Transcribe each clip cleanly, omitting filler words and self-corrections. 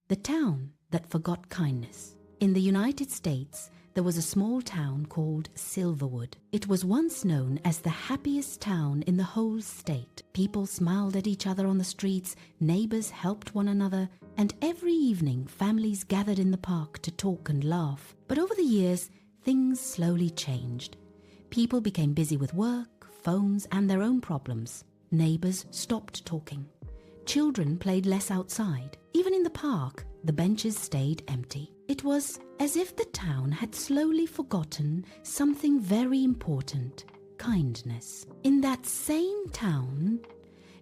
The town that forgot kindness. In the United States, there was a small town called Silverwood. It was once known as the happiest town in the whole state. People smiled at each other on the streets, neighbors helped one another, and every evening families gathered in the park to talk and laugh. But over the years, things slowly changed. People became busy with work, phones, and their own problems. Neighbors stopped talking. Children played less outside. Even in the park, the benches stayed empty. It was as if the town had slowly forgotten something very important: kindness. In that same town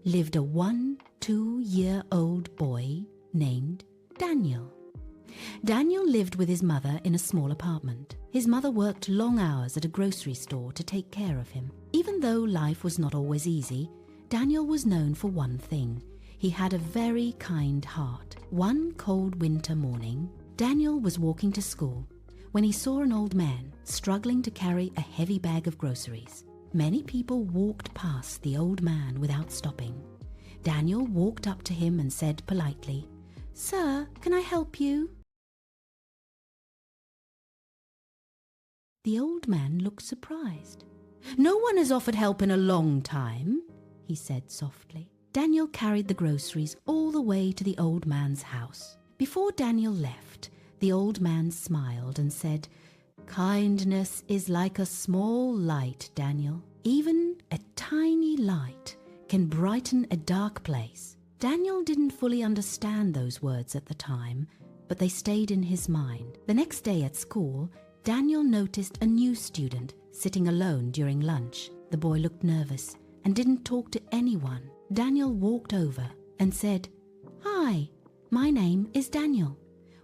lived a 1-2-year-old boy named Daniel. Daniel lived with his mother in a small apartment. His mother worked long hours at a grocery store to take care of him. Even though life was not always easy, Daniel was known for one thing: he had a very kind heart. One cold winter morning, Daniel was walking to school when he saw an old man struggling to carry a heavy bag of groceries. Many people walked past the old man without stopping. Daniel walked up to him and said politely, "Sir, can I help you?" The old man looked surprised. "No one has offered help in a long time," he said softly. Daniel carried the groceries all the way to the old man's house. Before Daniel left, the old man smiled and said, "Kindness is like a small light, Daniel. Even a tiny light can brighten a dark place." Daniel didn't fully understand those words at the time, but they stayed in his mind. The next day at school, Daniel noticed a new student sitting alone during lunch. The boy looked nervous and didn't talk to anyone. Daniel walked over and said, "Hi, my name is Daniel.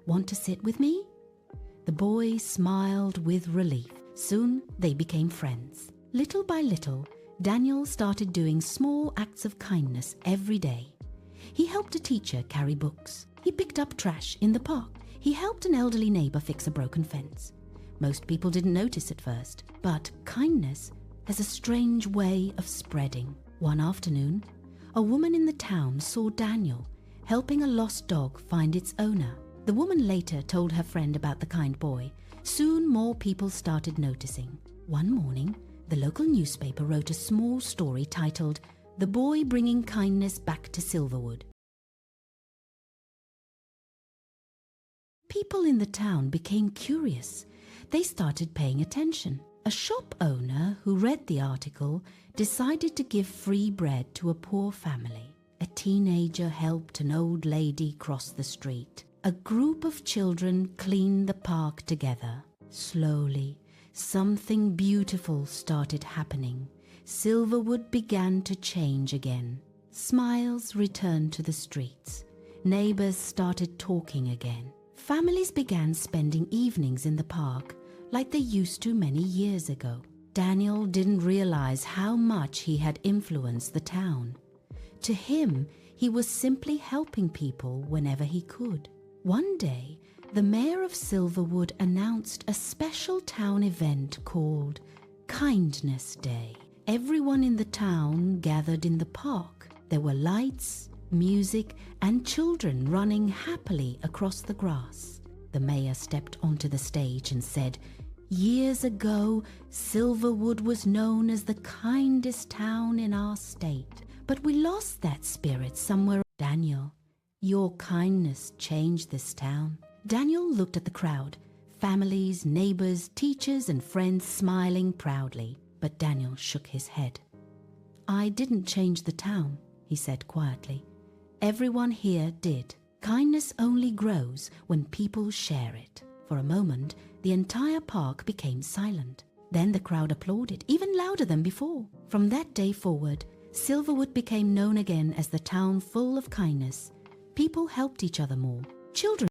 Want to sit with me?" The boy smiled with relief. Soon they became friends. Little by little, Daniel started doing small acts of kindness every day. He helped a teacher carry books. He picked up trash in the park. He helped an elderly neighbor fix a broken fence. Most people didn't notice at first, but kindness has a strange way of spreading. One afternoon, a woman in the town saw Daniel helping a lost dog find its owner. The woman later told her friend about the kind boy. Soon more people started noticing. One morning, the local newspaper wrote a small story titled, "The Boy Bringing Kindness Back to Silverwood." People in the town became curious. They started paying attention. A shop owner who read the article decided to give free bread to a poor family. A teenager helped an old lady cross the street. A group of children cleaned the park together. Slowly, something beautiful started happening. Silverwood began to change again. Smiles returned to the streets. Neighbors started talking again. Families began spending evenings in the park like they used to many years ago. Daniel didn't realize how much he had influenced the town. To him, he was simply helping people whenever he could. One day, the mayor of Silverwood announced a special town event called Kindness Day. Everyone in the town gathered in the park. There were lights, music, and children running happily across the grass. The mayor stepped onto the stage and said, "Years ago, Silverwood was known as the kindest town in our state. But we lost that spirit somewhere." "Daniel, your kindness changed this town." Daniel looked at the crowd, families, neighbors, teachers, and friends smiling proudly. But Daniel shook his head. "I didn't change the town," he said quietly. "Everyone here did. Kindness only grows when people share it." For a moment, the entire park became silent. Then the crowd applauded, even louder than before. From that day forward, Silverwood became known again as the town full of kindness. People helped each other more. Children